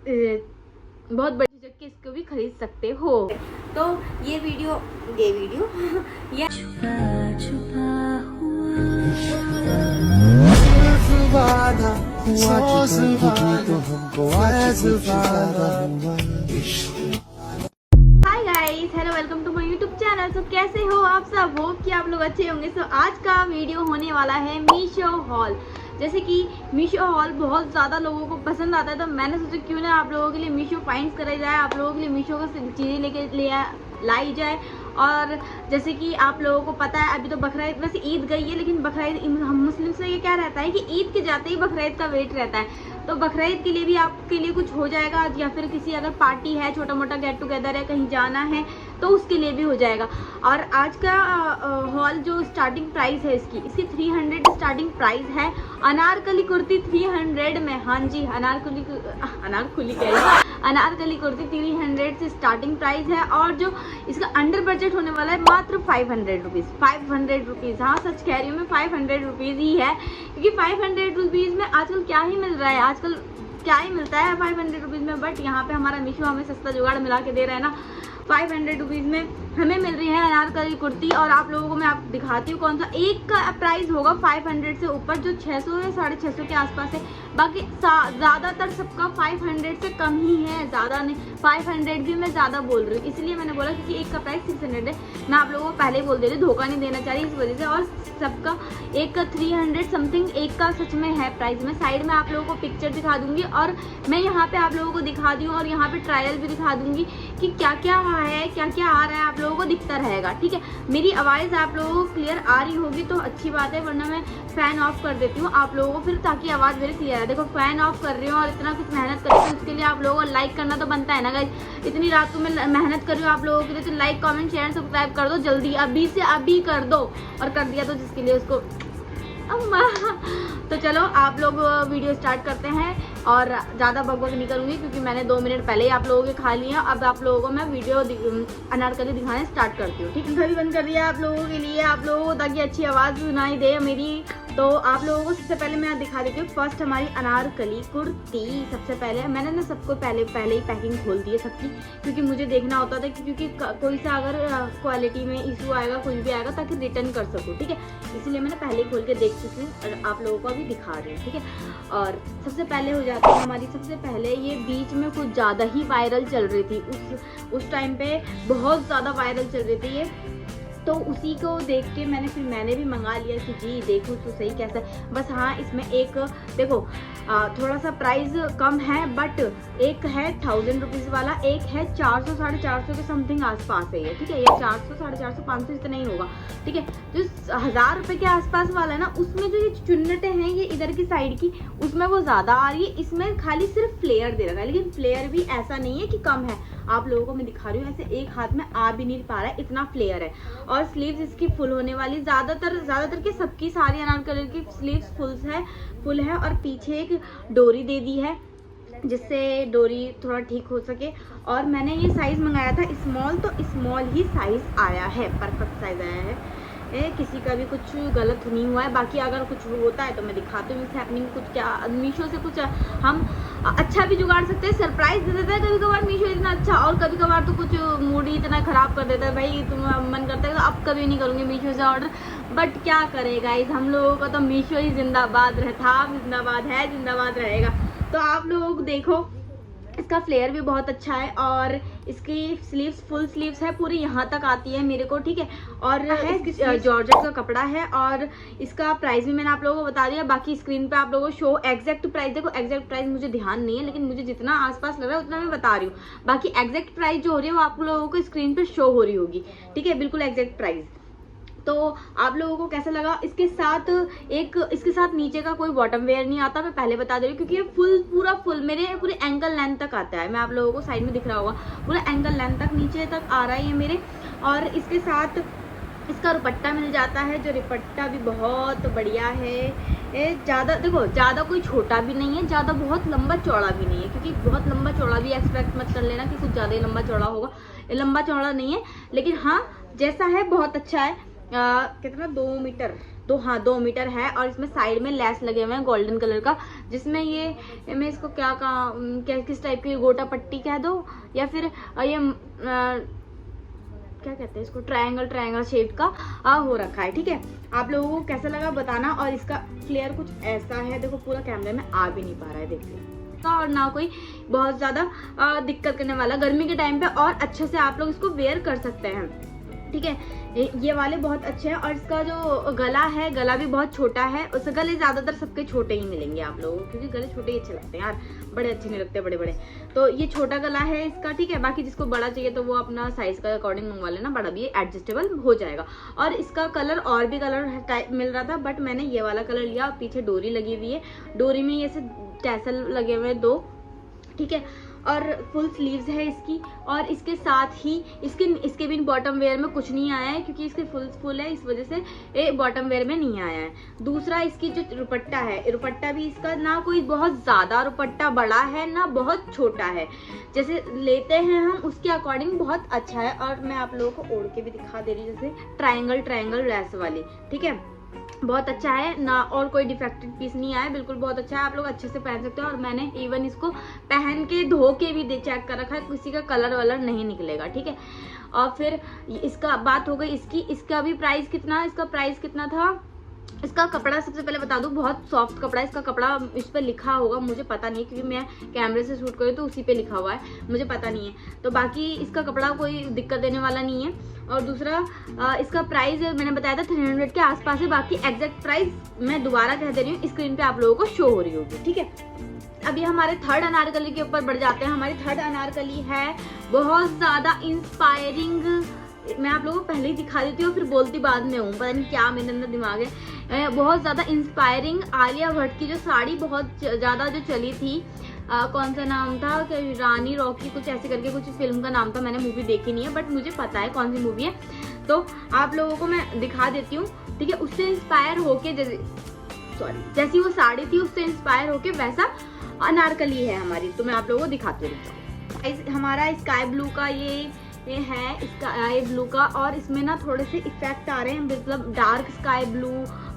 बहुत बड़ी जगह के इसको भी खरीद सकते हो। तो ये वीडियो ये hi guys, hello, welcome to my YouTube channel. तो कैसे हो आप सब? हो कि आप लोग अच्छे होंगे। तो आज का वीडियो होने वाला है मीशो हॉल। जैसे कि मीशो हॉल बहुत ज़्यादा लोगों को पसंद आता है, तो मैंने सोचा क्यों ना आप लोगों के लिए मीशो फाइंड्स कराई जाए, आप लोगों के लिए मीशो का चीज़ें लेके लाई जाए। और जैसे कि आप लोगों को पता है अभी तो बकरीद, वैसे ईद गई है, लेकिन बकरीद हम मुस्लिम से ये क्या रहता है कि ईद के जाते ही बकरीद का वेट रहता है। तो बकरीद के लिए भी आपके लिए कुछ हो जाएगा, या फिर किसी अगर पार्टी है, छोटा मोटा गेट टुगेदर है, कहीं जाना है तो उसके लिए भी हो जाएगा। और आज का हॉल जो स्टार्टिंग प्राइस है इसकी 300 स्टार्टिंग प्राइस है। अनारकली कुर्ती 300 में, हाँ जी, अनारकली कुर्ती 300 से स्टार्टिंग प्राइस है। और जो इसका अंडर बजट होने वाला है मात्र 500 रुपीज़। हाँ, सच कह रही हूँ मैं, 500 रुपीज़ ही है। क्योंकि 500 रुपीज़ में आजकल क्या ही मिल रहा है, आजकल क्या ही मिलता है 500 रुपीज़ में। बट यहाँ पे हमारा मीशो हमें सस्ता जुगाड़ मिला के दे रहा है ना। 500 रुपीज़ में हमें मिल रही है अनारकली कुर्ती। और आप लोगों को मैं आप दिखाती हूँ कौन सा एक का प्राइस होगा 500 से ऊपर, जो 600 या 650 के आसपास है। बाकी ज़्यादातर सबका 500 से कम ही है, ज़्यादा नहीं। 500 भी मैं ज़्यादा बोल रही हूँ, इसलिए मैंने बोला क्योंकि एक का प्राइस 600 है। मैं आप लोगों को पहले ही बोल दे रही हूँ, धोखा नहीं देना चाह रही इस वजह से। और सबका एक का 300 समथिंग एक का सच में है प्राइस। मैं साइड में आप लोगों को पिक्चर दिखा दूंगी, और मैं यहाँ पे आप लोगों को दिखा दूँ, और यहाँ पे ट्रायल भी दिखा दूंगी कि क्या क्या है, क्या क्या आ रहा है, आप लोगों को दिखता रहेगा। ठीक है, मेरी आवाज़ आप लोगों को क्लियर आ रही होगी तो अच्छी बात है, वरना मैं फ़ैन ऑफ कर देती हूँ आप लोगों को फिर, ताकि आवाज़ मेरी क्लियर है। देखो, फ़ैन ऑफ कर रही हूँ और इतना कुछ मेहनत कर रही हूँ, उसके लिए आप लोगों को लाइक करना तो बनता है ना गाइस। इतनी रात को मैं मेहनत कर रही हूँ आप लोगों के लिए, तो लाइक, कमेंट, शेयर, सब्सक्राइब कर दो जल्दी, अभी से अभी कर दो। और कर दिया तो जिसके लिए उसको अम्मा। तो चलो आप लोग वीडियो स्टार्ट करते हैं, और ज़्यादा बकबक नहीं करूँगी क्योंकि मैंने 2 मिनट पहले ही आप लोगों के खा लिए। अब आप लोगों को मैं वीडियो अनारकली दिखाने स्टार्ट करती हूँ। ठीक है, घड़ी बंद कर दिया आप लोगों के लिए, आप लोगों को ताकि अच्छी आवाज़ सुनाई दे मेरी। तो आप लोगों को सबसे पहले मैं दिखा देती हूँ फर्स्ट हमारी अनारकली कुर्ती। सबसे पहले मैंने ना सबको पहले ही पैकिंग खोल दी है सबकी, क्योंकि मुझे देखना होता था क्योंकि कोई सा अगर क्वालिटी में इशू आएगा, कुछ भी आएगा, ताकि रिटर्न कर सकूँ। ठीक है, इसलिए मैंने पहले ही खोल के देख चुकी हूँ और आप लोगों को अभी दिखा रही हूँ। ठीक है, और सबसे पहले हो जाती है हमारी, सबसे पहले ये बीच में कुछ ज़्यादा ही वायरल चल रही थी, उस टाइम पे बहुत ज़्यादा वायरल चल रही थी ये। तो उसी को देख के मैंने भी मंगा लिया कि जी देखो तो सही कैसा है। बस हाँ, इसमें एक देखो थोड़ा सा प्राइस कम है, बट एक है 1000 रुपीज़ वाला, एक है 400 450 के समथिंग आसपास है ये। ठीक है, ये 400 450 500 इतना ही होगा। ठीक है, जो 1000 रुपये के आसपास वाला है ना, उसमें जो ये चुन्नटें हैं ये इधर की साइड की, उसमें वो ज़्यादा आ रही है। इसमें खाली सिर्फ फ्लेयर दे रखा है, लेकिन फ्लेयर भी ऐसा नहीं है कि कम है। आप लोगों को मैं दिखा रही हूँ, ऐसे एक हाथ में आ भी नहीं पा रहा है, इतना फ्लेयर है। और स्लीव्स इसकी फुल होने वाली, ज़्यादातर के सबकी सारी अनारकली की स्लीव्स फुल है। और पीछे एक डोरी दे दी है, जिससे डोरी थोड़ा ठीक हो सके। और मैंने ये साइज़ मंगाया था स्मॉल, तो स्मॉल ही साइज़ आया है, परफेक्ट साइज़ आया है। किसी का भी कुछ गलत नहीं हुआ है। बाकी अगर कुछ होता है तो मैं दिखाती हूँ, हैपनिंग कुछ क्या मीशो से कुछ हम अच्छा भी जुगाड़ सकते हैं, सरप्राइज दे देता है कभी कभार मीशो इतना अच्छा, और कभी कभार तो कुछ मूड ही इतना ख़राब कर देता है। भाई तुम मन करता है तो अब कभी नहीं करूँगी मीशो से ऑर्डर, बट क्या करेगा इस, हम लोगों का तो मीशो ही जिंदाबाद रहता, जिंदाबाद है, जिंदाबाद रहेगा। तो आप लोग देखो, इसका फ्लेयर भी बहुत अच्छा है, और इसकी स्लीव्स फुल स्लीव्स है, पूरी यहाँ तक आती है मेरे को। ठीक है, और है जॉर्जेट का कपड़ा है। और इसका प्राइस भी मैंने आप लोगों को बता दिया। बाकी स्क्रीन पे आप लोगों को शो एग्जैक्ट प्राइस, देखो एग्जैक्ट प्राइस मुझे ध्यान नहीं है, लेकिन मुझे जितना आसपास लग रहा है उतना मैं बता रही हूँ। बाकी एग्जैक्ट प्राइस जो हो रही है वो आप लोगों को स्क्रीन पर शो हो रही होगी। ठीक है, बिल्कुल एग्जैक्ट प्राइस। तो आप लोगों को कैसा लगा? इसके साथ नीचे का कोई बॉटम वेयर नहीं आता, मैं पहले बता दे रही हूँ, क्योंकि ये पूरा फुल मेरे पूरे एंकल लेंथ तक आता है। मैं आप लोगों को साइड में दिख रहा होगा, पूरा एंकल लेंथ तक नीचे तक आ रहा है ये मेरे। और इसके साथ इसका दुपट्टा मिल जाता है, जो दुपट्टा भी बहुत बढ़िया है। ज़्यादा कोई छोटा भी नहीं है, ज़्यादा बहुत लंबा चौड़ा भी नहीं है, क्योंकि बहुत लंबा चौड़ा भी एक्सपेक्ट मत कर लेना कि कुछ ज़्यादा ही लंबा चौड़ा होगा। लंबा चौड़ा नहीं है, लेकिन हाँ जैसा है बहुत अच्छा है। कितना 2 मीटर तो हाँ 2 मीटर है। और इसमें साइड में लेस लगे हुए हैं गोल्डन कलर का, जिसमें ये मैं इसको क्या किस टाइप की गोटा पट्टी कह दो या फिर ये क्या कहते हैं इसको, ट्रायंगल शेप का हो रखा है। ठीक है, आप लोगों को कैसा लगा बताना। और इसका फ्लेयर कुछ ऐसा है, देखो पूरा कैमरे में आ भी नहीं पा रहा है, देखिए। और ना कोई बहुत ज़्यादा दिक्कत करने वाला, गर्मी के टाइम पे और अच्छे से आप लोग इसको वेयर कर सकते हैं। ठीक है, ये वाले बहुत अच्छे हैं। और इसका जो गला है, गला भी बहुत छोटा है। उस गले ज़्यादातर सबके छोटे ही मिलेंगे आप लोगों को, क्योंकि गले छोटे ही अच्छे लगते हैं यार, बड़े अच्छे नहीं लगते बड़े बड़े। तो ये छोटा गला है इसका। ठीक है, बाकी जिसको बड़ा चाहिए तो वो अपना साइज़ का अकॉर्डिंग मंगवा लेना, बड़ा भी एडजस्टेबल हो जाएगा। और इसका कलर और भी कलर टाइप मिल रहा था, बट मैंने ये वाला कलर लिया। पीछे डोरी लगी हुई है, डोरी में ये से टैसल लगे हुए 2। ठीक है, और फुल स्लीव्स है इसकी। और इसके साथ ही इसके भी बॉटम वेयर में कुछ नहीं आया है, क्योंकि इसके फुल है, इस वजह से ये बॉटम वेयर में नहीं आया है। दूसरा इसकी जो रुपट्टा है, रुपट्टा भी इसका ना कोई बहुत ज़्यादा रुपट्टा बड़ा है ना बहुत छोटा है, जैसे लेते हैं हम उसके अकॉर्डिंग बहुत अच्छा है। और मैं आप लोगों को ओढ़ के भी दिखा दे रही हूँ, जैसे ट्रायंगल लेस वाली। ठीक है, बहुत अच्छा है ना, और कोई डिफेक्टेड पीस नहीं आया, बिल्कुल बहुत अच्छा है, आप लोग अच्छे से पहन सकते हो। और मैंने इवन इसको पहन के धो के भी चेक कर रखा है, किसी का कलर वलर नहीं निकलेगा। ठीक है, और फिर इसका बात हो गई इसका भी प्राइस कितना, इसका प्राइस कितना था। इसका कपड़ा सबसे पहले बता दूं, बहुत सॉफ्ट कपड़ा है। इसका कपड़ा इस पर लिखा होगा, मुझे पता नहीं है, क्योंकि मैं कैमरे से शूट करी तो उसी पे लिखा हुआ है, मुझे पता नहीं है। तो बाकी इसका कपड़ा कोई दिक्कत देने वाला नहीं है। और दूसरा इसका प्राइस मैंने बताया था 300 के आसपास है। बाकी एग्जैक्ट प्राइस मैं दोबारा कह दे रही हूँ, स्क्रीन पे आप लोगों को शो हो रही होगी। ठीक है, अभी हमारे थर्ड अनारकली के ऊपर बढ़ जाते हैं। हमारी थर्ड अनारकली है बहुत ज़्यादा इंस्पायरिंग। मैं आप लोगों को पहले ही दिखा देती हूँ, फिर बोलती बाद में हूँ, पता नहीं क्या मेरे अंदर दिमाग है। बहुत ज़्यादा इंस्पायरिंग आलिया भट्ट की जो साड़ी बहुत ज़्यादा जो चली थी, कौन सा नाम था कि रानी रॉकी कुछ ऐसे करके कुछ फिल्म का नाम था, मैंने मूवी देखी नहीं है, बट मुझे पता है कौन सी मूवी है, तो आप लोगों को मैं दिखा देती हूँ। ठीक है, उससे इंस्पायर होके जैसी वो साड़ी थी उससे इंस्पायर होके वैसा अनारकली है हमारी, तो मैं आप लोगों को दिखाती हूँ। हमारा स्काई ब्लू का ये है, स्काई ब्लू का, और इसमें ना थोड़े से इफेक्ट आ रहे हैं, मतलब dark sky blue,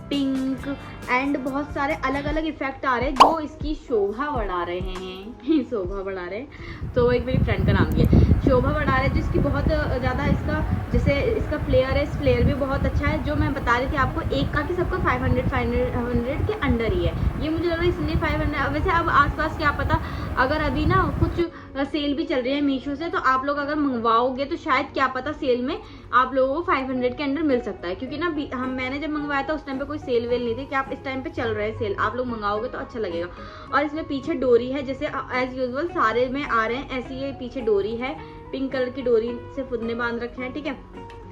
pink and बहुत सारे अलग अलग इफेक्ट आ रहे हैं जो इसकी शोभा बढ़ा रहे हैं शोभा बढ़ा रहे हैं, तो एक मेरी फ्रेंड का नाम भी है, शोभा बढ़ा रहे हैं, जिसकी बहुत ज़्यादा इसका जैसे इसका फ्लेयर है, इस फ्लेयर भी बहुत अच्छा है। जो मैं बता रही थी आपको, एक का कि सबका 500 के अंडर ही है, ये मुझे लग रहा है इसलिए 500। वैसे अब आसपास क्या पता, अगर अभी ना कुछ सेल भी चल रही है मीशो से, तो आप लोग अगर मंगवाओगे तो शायद क्या पता सेल में आप लोगों को 500 के अंडर मिल सकता है, क्योंकि ना मैंने जब मंगवाया था उस टाइम पे कोई सेल वेल नहीं थी, कि आप इस टाइम पे चल रहे हैं सेल, आप लोग मंगाओगे तो अच्छा लगेगा। और इसमें पीछे डोरी है, जैसे एज यूजुअल सारे में आ रहे हैं ऐसी, ये पीछे डोरी है, पिंक कलर की डोरी से फुदने बांध रखे हैं। ठीक है,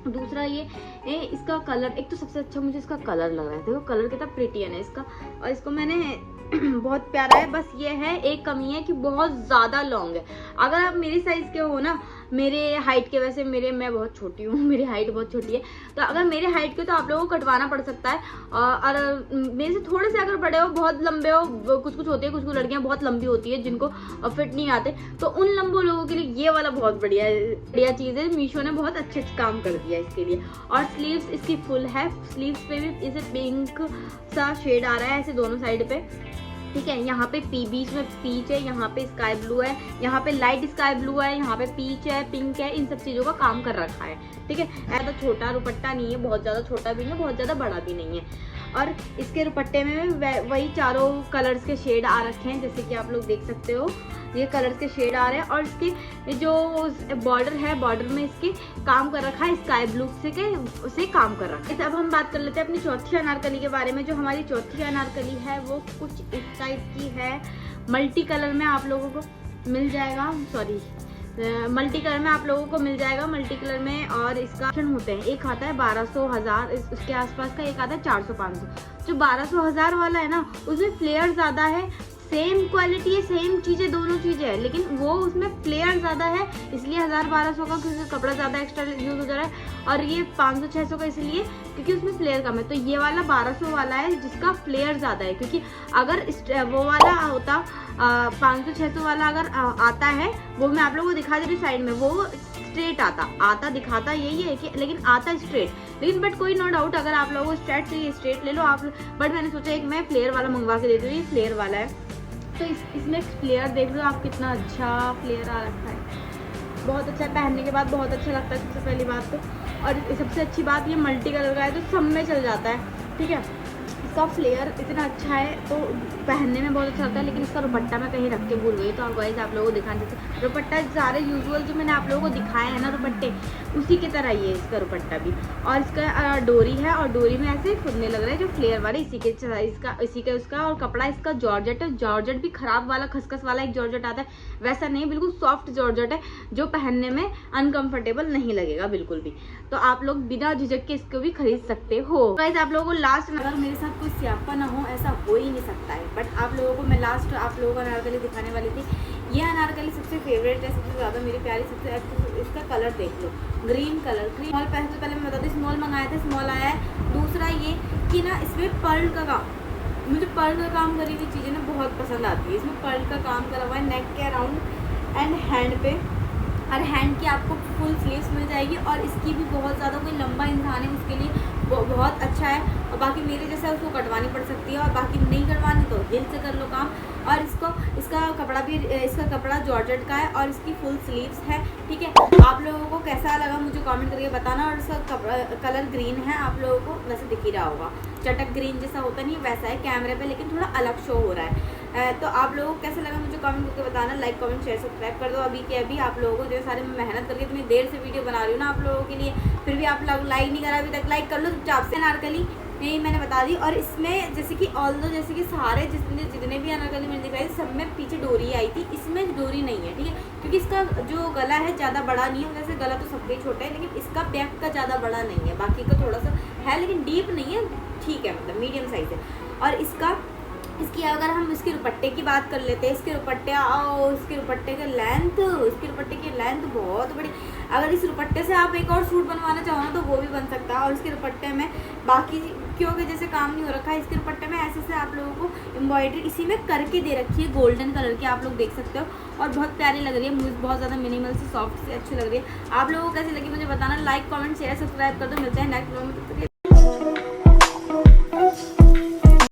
दूसरा ये इसका कलर, एक तो सबसे अच्छा मुझे इसका कलर लग रहा है, देखो कलर कितना प्रिटी है ना इसका, और इसको मैंने बहुत प्यारा है। बस ये है एक कमी है कि बहुत ज़्यादा लॉन्ग है। अगर आप मेरी साइज़ के हो ना, मेरे हाइट के, वैसे मैं बहुत छोटी हूँ, मेरी हाइट बहुत छोटी है, तो अगर मेरे हाइट के तो आप लोगों को कटवाना पड़ सकता है। और मेरे से थोड़े से अगर बड़े हो, बहुत लंबे हो, कुछ होते हैं, कुछ लड़कियाँ बहुत लंबी होती है जिनको फिट नहीं आते, तो उन लंबे लोगों के लिए ये वाला बहुत बढ़िया चीज़ है। मीशो ने बहुत अच्छे काम कर दिया इसके लिए। और स्लीव्स इसकी फुल है, स्लीव्स पे भी इसे पिंक सा शेड आ रहा है ऐसे दोनों साइड पे। ठीक है, यहाँ पे बीच में पीच है, यहाँ पे स्काई ब्लू है, यहाँ पे लाइट स्काई ब्लू है, यहाँ पे पीच है, पिंक है, इन सब चीज़ों का काम कर रखा है। ठीक है, ऐसा छोटा दुपट्टा नहीं है, बहुत ज़्यादा छोटा भी नहीं है, बहुत ज़्यादा बड़ा भी नहीं है। और इसके दुपट्टे में वही चारों कलर्स के शेड आ रखे हैं, जैसे कि आप लोग देख सकते हो, ये कलर्स के शेड आ रहे हैं। और इसके जो बॉर्डर है, बॉर्डर में इसके काम कर रखा है स्काई ब्लू से काम कर रखा है। अब हम बात कर लेते हैं अपनी चौथी अनारकली के बारे में। जो हमारी चौथी अनारकली है वो कुछ इस टाइप की है, मल्टी कलर में आप लोगों को मिल जाएगा, मल्टी कलर में आप लोगों को मिल जाएगा, मल्टी कलर में। और इसका ऑप्शन होते हैं, एक आता है 1200 1000 उसके आसपास का, एक आता है 400 500। जो 1200 1000 वाला है ना, उसमें फ्लेयर ज़्यादा है, सेम क्वालिटी है, सेम चीज़ें, दोनों चीज़ें हैं, लेकिन वो उसमें फ्लेयर ज़्यादा है, इसलिए 1000 1200 का, क्योंकि कपड़ा ज़्यादा एक्स्ट्रा यूज़ हो जा रहा है। और ये 500 600 का इसलिए क्योंकि उसमें फ्लेयर कम है। तो ये वाला 1200 वाला है जिसका फ्लेयर ज़्यादा है, क्योंकि अगर वो वाला होता 500-600 वाला अगर आता है, वो मैं आप लोगों को दिखा दे रही साइड में, वो स्ट्रेट आता दिखाता यही है कि, लेकिन आता स्ट्रेट। लेकिन बट कोई नो डाउट, अगर आप लोगों को स्ट्रेट चाहिए स्ट्रेट ले लो आप। बट मैंने सोचा एक मैं फ्लेयर वाला मंगवा के देती हूँ। ये फ्लेयर वाला है, तो इसमें फ्लेयर देख लो आप, कितना अच्छा फ्लेयर आ रखा है, बहुत अच्छा है। पहनने के बाद बहुत अच्छा लगता है सबसे पहली बात तो। और सबसे अच्छी बात ये मल्टी कलर का है, तो सब में चल जाता है, ठीक है। इसका फ्लेयर इतना अच्छा है तो पहनने में बहुत अच्छा लगता है। लेकिन इसका दुपट्टा मैं कहीं रख के भूल गई, तो गाइस आप लोगों को दिखाने से दुपट्टा सारे यूजुअल जो मैंने आप लोगों को दिखाए हैं ना दुपट्टे, उसी की तरह ये इसका दुपट्टा भी। और इसका डोरी है, और डोरी में ऐसे खुदने लग रहा है जो फ्लेयर वाले, इसी का उसका। और कपड़ा इसका जॉर्जेट है, जॉर्जेट भी खराब वाला खसखस वाला एक जॉर्जेट आता है, वैसा नहीं, बिल्कुल सॉफ्ट जॉर्जेट है जो पहनने में अनकंफर्टेबल नहीं लगेगा बिल्कुल भी। तो आप लोग बिना झिझक के इसको भी खरीद सकते हो। गाइस आप लोगों को लास्ट, अगर मेरे साथ कोई स्यापा ना हो, ऐसा हो ही नहीं सकता है, बट आप लोगों को मैं लास्ट आप लोगों को अनारकली दिखाने वाली थी। ये अनारकली सबसे फेवरेट है, सबसे ज़्यादा मेरी प्यारी, सबसे अच्छी। इसका कलर देख लो, ग्रीन कलर। स्मॉल पहले मैं बताती हूँ, स्मॉल मंगाया था, स्मॉल आया है। दूसरा ये कि ना इसमें पर्ल का काम, मुझे पर्ल का काम करी हुई चीज़ें ना बहुत पसंद आती है। इसमें पर्ल का काम करा हुआ है नेक के अराउंड एंड हैंड पे, और हैंड की आपको फुल स्लीव्स मिल जाएगी। और इसकी भी बहुत ज़्यादा, कोई लंबा इंसान है उसके लिए बहुत अच्छा है, और बाकी मेरे जैसा उसको कटवानी पड़ सकती है, और बाकी नहीं कटवानी तो हिल से कर लो काम। और इसका कपड़ा जॉर्जेट का है, और इसकी फुल स्लीव्स है, ठीक है। आप लोगों को कैसा लगा मुझे कमेंट करके बताना। और इसका कलर ग्रीन है, आप लोगों को वैसे दिख ही रहा होगा, चटक ग्रीन जैसा होता नहीं वैसा है कैमरे पे, लेकिन थोड़ा अलग शो हो रहा है। तो आप लोगों को कैसा लगा मुझे कमेंट करके बताना। लाइक कमेंट शेयर सब्सक्राइब कर दो अभी के अभी। आप लोगों को जो सारे मैं मेहनत करके इतनी देर से वीडियो बना रही हूँ ना आप लोगों के लिए, फिर भी आप लोग लाइक नहीं करा अभी तक, लाइक कर लो चुपचाप से। अनारकली यही मैंने बता दी। और इसमें जैसे कि सारे जितने भी अनारकली मैंने दिखाई सब में पीछे डोरी आई थी, इसमें डोरी नहीं है, ठीक है। क्योंकि इसका जो गला है ज़्यादा बड़ा नहीं है, वैसे गला तो सबके छोटा है, लेकिन इसका बैक का ज़्यादा बड़ा नहीं है, बाकी का थोड़ा सा है लेकिन डीप नहीं है, ठीक है, मतलब मीडियम साइज है। और इसकी अगर हम इसके दुपट्टे की बात कर लेते हैं, इसके दुपट्टे की लेंथ बहुत बड़ी। अगर इस दुपट्टे से आप एक और सूट बनवाना चाहो ना तो वो भी बन सकता है। और इसके दुपट्टे में बाकी क्योंकि जैसे काम नहीं हो रखा है, इसके दुपट्टे में ऐसे से आप लोगों को एम्ब्रॉयडरी इसी में करके दे रखी है, गोल्डन कलर की, आप लोग देख सकते हो। और बहुत प्यारी लग रही है, मुझे बहुत ज़्यादा मिनिमल से सॉफ्ट से अच्छी लग रही है। आप लोगों को कैसी लगी मुझे बताना। लाइक कमेंट शेयर सब्सक्राइब कर दो। मिलते हैं नेक्स्ट वीडियो में।